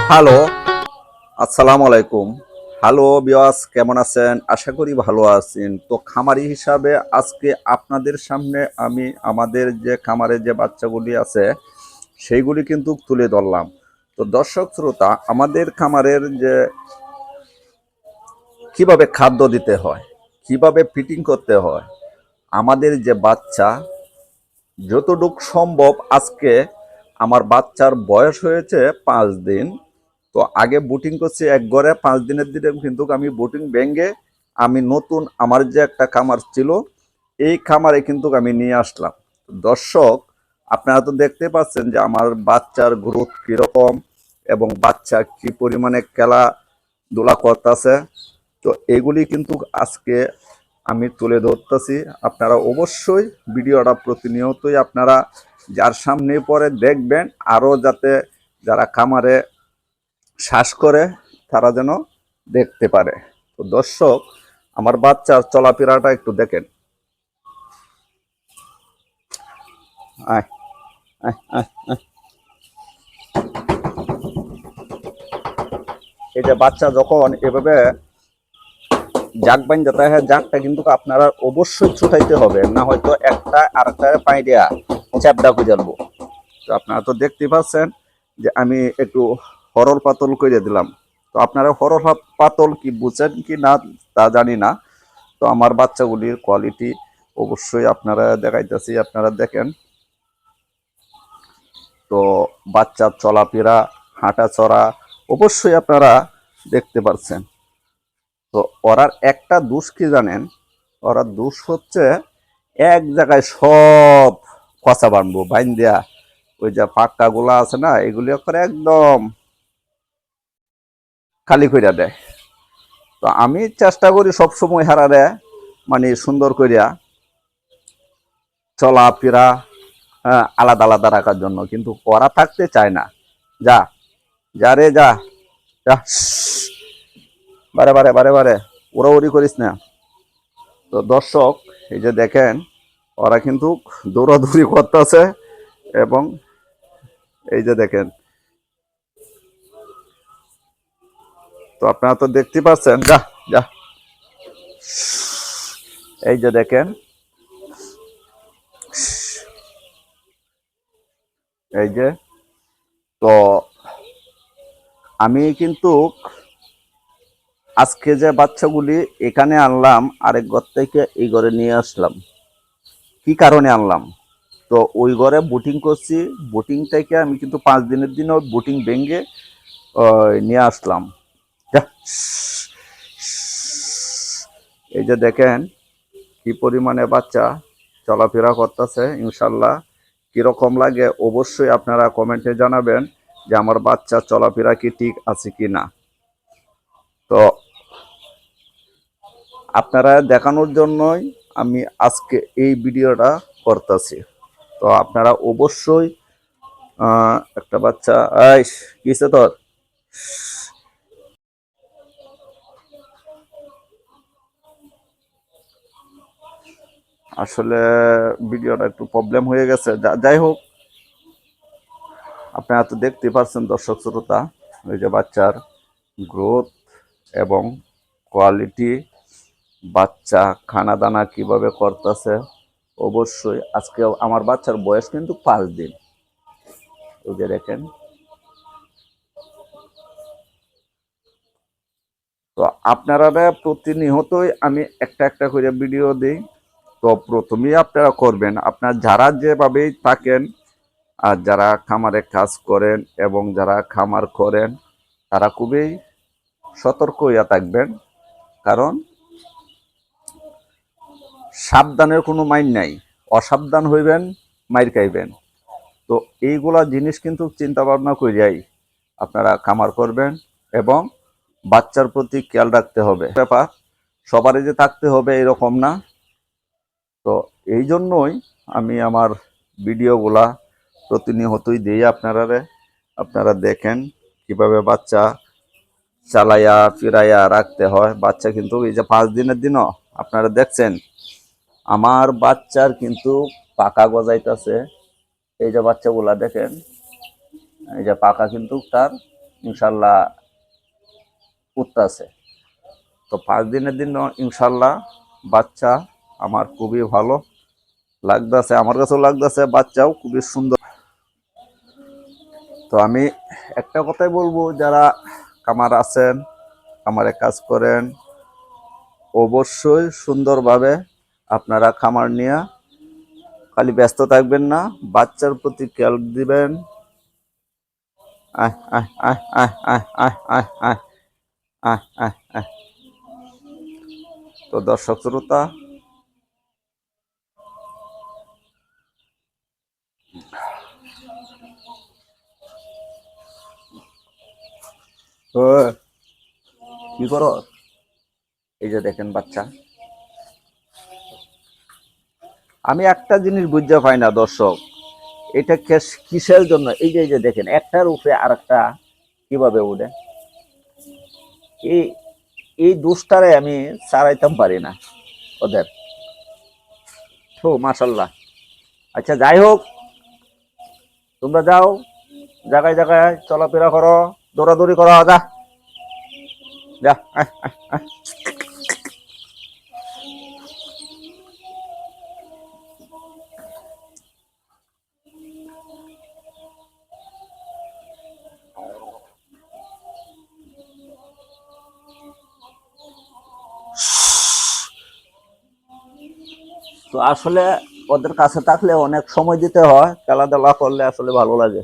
Hello, আসসালামু আলাইকুম। Hello বিয়াস, কেমন আছেন? আশা করি ভালো আছেন। তো খামারি হিসাবে আজকে আপনাদের সামনে আমি আমাদের যে খামারে যে বাচ্চাগুলি আছে সেইগুলি কিন্তু তুলে ধরলাম। তো দর্শক শ্রোতা, আমাদের খামারের যে কিভাবে খাদ্য দিতে হয়, কিভাবে ফিটিং করতে হয়, আমাদের যে বাচ্চা যতটুক সম্ভব আজকে আমার বাচ্চার বয়স হয়েছে 5 দিন। তো আগে বুটিং করছি এক ঘরে, 5 দিনের দিনে কিন্তু আমি বুটিং ভেঙে আমি নতুন আমার যে একটা খামার ছিল এই খামারে কিন্তু আমি নিয়ে আসলাম। দর্শক, আপনারা তো দেখতে পাচ্ছেন যে আমার বাচ্চার গ্রোথ কীরকম এবং বাচ্চা কি পরিমাণে খেলাধুলা করতেছে। তো এগুলি কিন্তু আজকে আমি তুলে ধরতেছি। আপনারা অবশ্যই ভিডিওটা প্রতিনিয়তই আপনারা যার সামনে পরে দেখবেন, আরও যাতে যারা খামারে শ্বাস করে তারা যেন দেখতে পারে। তো দর্শক, আমার বাচ্চার চলাফেরাটা একটু দেখেন। আয় আয় আয় আয়। এই যে বাচ্চা যখন এভাবে জাগ বাইন যেতে হয়, জাগটা কিন্তু আপনারা অবশ্যই ছুটাইতে হবে, না হয়তো একটা আর একটা পাই দেয়া চ্যাপটা হয়ে যাবো। তো আপনারা তো দেখতে পাচ্ছেন যে আমি একটু হরল পাতল করে দিলাম। তো আপনারা হরল পাতল কি বুঝেন কি না তা জানি না। তো আমার বাচ্চাগুলির কোয়ালিটি অবশ্যই আপনারা দেখাইতেছি, আপনারা দেখেন। তো বাচ্চার চলাফেরা, হাঁটা চড়া অবশ্যই আপনারা দেখতে পাচ্ছেন। তো ওরার একটা দোষ কি জানেন? ওরা দোষ হচ্ছে এক জায়গায় সব কচা বানবো বাইন দেয়া, ওই যে পাক্কা গুলা আছে না, এগুলি করে একদম খালি কইরা দেয়। তো আমি চেষ্টা করি সবসময় হারারে মানে সুন্দর করিয়া চলাফেরা আলাদা আলাদা রাখার জন্য, কিন্তু ওরা থাকতে চায় না। যা, যা রে যা, যা, বারে বারে বারে বারে উড়াউড়ি করিস না। তো দর্শক, এই যে দেখেন ওরা কিন্তু দৌড়াদৌড়ি করতেছে এবং এই যে দেখেন, তো আপনারা তো দেখতে পাচ্ছেন। যা যা, এই যে দেখেন, এই যে। তো আমি কিন্তু আজকে যে বাচ্চাগুলি এখানে আনলাম আরেক ঘর থেকে এই ঘরে নিয়ে আসলাম। কি কারণে আনলাম? তো ওই ঘরে বুটিং করছি, বুটিং থেকে আমি কিন্তু 5 দিনের দিনে ওই বুটিং ভেঙে নিয়ে আসলাম। যা, এই যে দেখেন কি পরিমাণে বাচ্চা চলাফেরা করতেছে। ইনশাল্লাহ কিরকম লাগে অবশ্যই আপনারা কমেন্টে জানাবেন যে আমার বাচ্চা চলাফেরা কি ঠিক আছে কি না। তো আপনারা দেখানোর জন্যই আমি আজকে এই ভিডিওটা করতেছি। তো আপনারা অবশ্যই একটা বাচ্চা কিসে তোর আসলে ভিডিওটা একটু প্রবলেম হয়ে গেছে। যাই হোক, আপনারা তো দেখতে পাচ্ছেন দর্শক শ্রোতা, ওই যে বাচ্চার গ্রোথ এবং কোয়ালিটি, বাচ্চা খানা দানা কিভাবে করতেছে। অবশ্যই আজকে আমার বাচ্চার বয়স কিন্তু 5 দিন। ওই যে দেখেন। তো আপনারা প্রতিনিয়তই আমি একটা একটা করে ভিডিও দিই। তো প্রথমেই আপনারা করবেন, আপনার যারা যেভাবেই থাকেন আর যারা খামারে কাজ করেন এবং যারা খামার করেন তারা খুবই সতর্ক হইয়া থাকবেন। কারণ সাবধানের কোনো মাইর নাই, অসাবধান হইবেন মাইর খাইবেন। তো এইগুলা জিনিস কিন্তু চিন্তা ভাবনা করিয়াই আপনারা খামার করবেন এবং বাচ্চার প্রতি খেয়াল রাখতে হবে। ব্যাপার সবারই যে থাকতে হবে এরকম না। তো এই জন্যই আমি আমার ভিডিওগুলা প্রতিনিয়তই দিই আপনারা দেখেন কিভাবে বাচ্চা চালাইয়া ফিরাইয়া রাখতে হয়। বাচ্চা কিন্তু এই যে 5 দিনের দিনও আপনারা দেখছেন আমার বাচ্চার কিন্তু পাকা গজাইতেছে। এই যে বাচ্চাগুলা দেখেন, এই যে পাকা কিন্তু তার ইনশাল্লাহ উঠতেছে। তো 5 দিনের দিন ইনশাল্লাহ বাচ্চা আমার খুবই ভালো লাগতেছে, আমার কাছেও লাগতেছে, বাচ্চাও খুবই সুন্দর। তো আমি একটা কথাই বলবো, যারা খামার আছেন, খামারে কাজ করেন, অবশ্যই সুন্দরভাবে আপনারা খামার নিয়ে খালি ব্যস্ত থাকবেন না, বাচ্চার প্রতি খেয়াল দিবেন। আহ আহ আহ আহ আহ আহ আহ আহ আহ আহ আহ। তো দর্শক শ্রোতা, কি করো? এই যে দেখেন বাচ্চা, আমি একটা জিনিস বুঝতে পাই না দর্শক, এটা কিসের জন্য? এই যে দেখেন, একটার উপরে আর একটা কিভাবে উঠে, এই এই দুষ্টারে আমি সারাইতাম পারি না ওদের। তো মাশাল্লাহ। আচ্ছা যাই হোক, তোমরা যাও, জায়গায় জায়গায় চলাফেরা করো, দৌড়াদৌড়ি করো, যা যা। তো আসলে ওদের কাছে থাকলে অনেক সময় দিতে হয়, খেলাধুলা করলে আসলে ভালো লাগে।